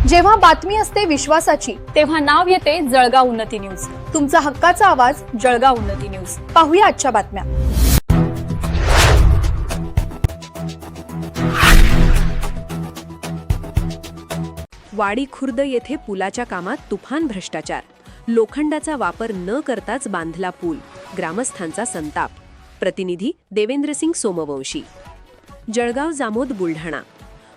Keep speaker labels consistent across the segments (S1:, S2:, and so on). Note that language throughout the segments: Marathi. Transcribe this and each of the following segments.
S1: जेव्हा बातमी असते विश्वासाची,
S2: तेव्हा नाव येते जळगाव उन्नती न्यूज.
S1: तुमचा हक्काचा आवाज
S2: जळगाव उन्नती न्यूज.
S1: पाहूया आजच्या बातम्या.
S3: वाडी खुर्द येथे पुलाच्या कामात तुफान भ्रष्टाचार. लोखंडाचा वापर न करताच बांधला पूल. ग्रामस्थांचा संताप. प्रतिनिधी देवेंद्रसिंग सोमवंशी. जळगाव जामोद बुलढाणा.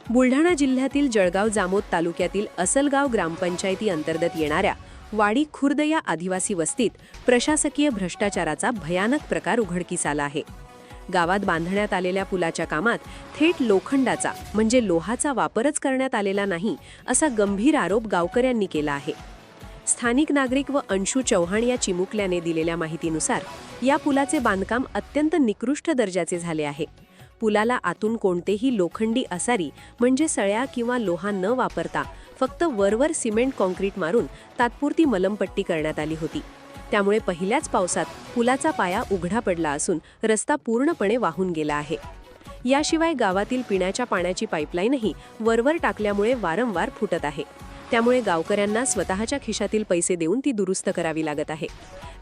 S3: बुलढाणा जिल्ह्यातील जळगाव जामोद तालुक्यातील असलगाव ग्रामपंचायती अंतर्गत येणाऱ्या वाडी खुर्द या आदिवासी वस्तीत प्रशासकीय भ्रष्टाचाराचा भयानक प्रकार उघडकीस आला आहे. गावात बांधण्यात आलेल्या पुलाच्या कामात थेट लोखंडाचा म्हणजे लोहाचा वापरच करण्यात आलेला नाही, असा गंभीर आरोप गावकऱ्यांनी केला आहे. स्थानिक नागरिक व अंशू चव्हाण या चिमुकल्याने दिलेल्या माहितीनुसार या पुलाचे बांधकाम अत्यंत निकृष्ट दर्जाचे झाले आहे. पुलाला आतून कोणतेही लोखंडी असारी म्हणजे सळ्या किंवा लोहा न वापरता फक्त वरवर सिमेंट कॉन्क्रीट मारून तात्पुरती मलमपट्टी करण्यात आली होती. त्यामुळे पहिल्याच पावसात पुलाचा पाया उघडा पडला असून रस्ता पूर्णपणे वाहून गेला आहे. याशिवाय गावातील पिण्याच्या पाण्याची पाईपलाईनही वरवर टाकल्यामुळे वारंवार फुटत आहे. त्यामुळे गावकऱ्यांना स्वतःच्या खिशातील पैसे देऊन ती दुरुस्त करावी लागत आहे.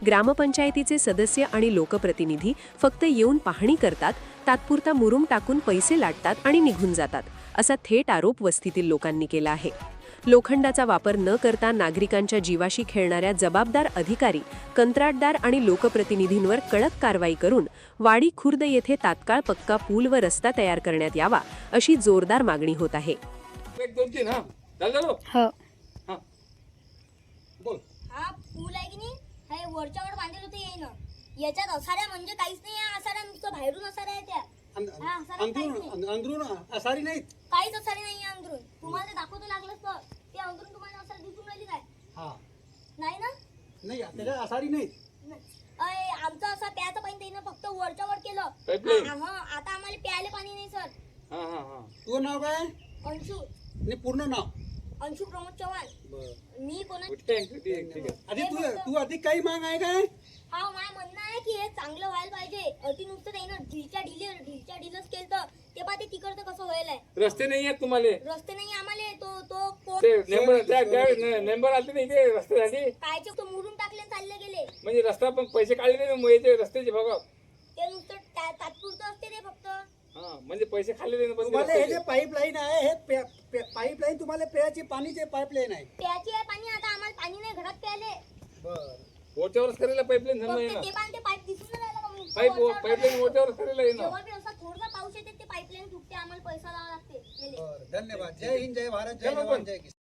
S3: ग्रामपंचायतीचे सदस्य आणि लोकप्रतिनिधी फक्त येऊन पाहणी करतात, तात्पुरता मुरुम टाकून पैसे लाटतात आणि निघून जातात, असा थेट आरोप वस्तीतील लोकांनी केला आहे. लोखंडाचा वापर न करता नागरिकांच्या जीवाशी खेळणाऱ्या जबाबदार अधिकारी, कंत्राटदार आणि लोकप्रतिनिधींवर कडक कारवाई करून वाडी खुर्द येथे तात्काळ पक्का पूल व रस्ता तयार करण्यात यावा, अशी जोरदार मागणी होत आहे.
S4: हा पूल आहे की नाही, हे वरच्यावर बांधलेलं होतं येईन. याच्यात असाऱ्या म्हणजे काहीच नाही आहे. असाऱ्या नुसतं बाहेरून असाऱ्या आहे त्या.
S5: अंदरून असारी नाही,
S4: काहीच असारी नाही आहे अंदरून. तुम्हाला ते दाखवतो लागलंच तर ते अंदरून तुम्हाला असारी दिसून राहिली काय? नाही ना?
S5: नाही त्याच्या असारी नाही.
S4: आमचं असं प्यायचं पाणी त्यानं फक्त वरच्यावर केलं. आता आम्हाला प्यायला पाणी नाही सर.
S5: तुझं नाव काय?
S4: अंशू.
S5: नाही पूर्ण नाव?
S4: अंशू प्रमोद चव्हाण. मी कोणा
S5: आधी तू अधिक काही माग आहे काय?
S4: हा माझं म्हणणं आहे की हे चांगलं व्हायला पाहिजे. अति नुसतं त्यानं ढिलच्या ढिलच केलं ते पा ते तिकडचं कसं व्हायला.
S6: रस्ते नाही आहेत तुम्हाला?
S4: रस्ते नाही आम्हाला. तो
S6: नेंबर आले नाही ते रस्त्यासाठी
S4: कायचे तो मुरुम टाकले चालले गेले.
S6: म्हणजे रस्ता पण पैसे काढले नाही रस्त्याचे बघा.
S4: ते नुसतं तात्पुरतं असते रे फक्त.
S6: म्हणजे पैसे खाल्ले
S5: तुम्हाला हे जे पाईपलाईन आहे हे पाईपलाईन तुम्हाला प्यायची पाणीचे पाईपलाईन आहे.
S4: प्यायची आहे पाणी. आता आम्हाला पाणी नाही घरात प्यायले.
S6: वरच्यावरच करायला पाईपलाईन झालं नाही ना.
S4: ते पाईप दिसून राहिला का मी?
S6: पाईपलाईन वरच्यावरच करायला आहे ना.
S4: जेव्हा बी असा थोडा पाऊस येते ते पाईपलाईन तुटते. आम्हाला पैसा द्यावा लागते.
S5: धन्यवाद. जय हिंद, जय भारत, जय जवान, जय किसान.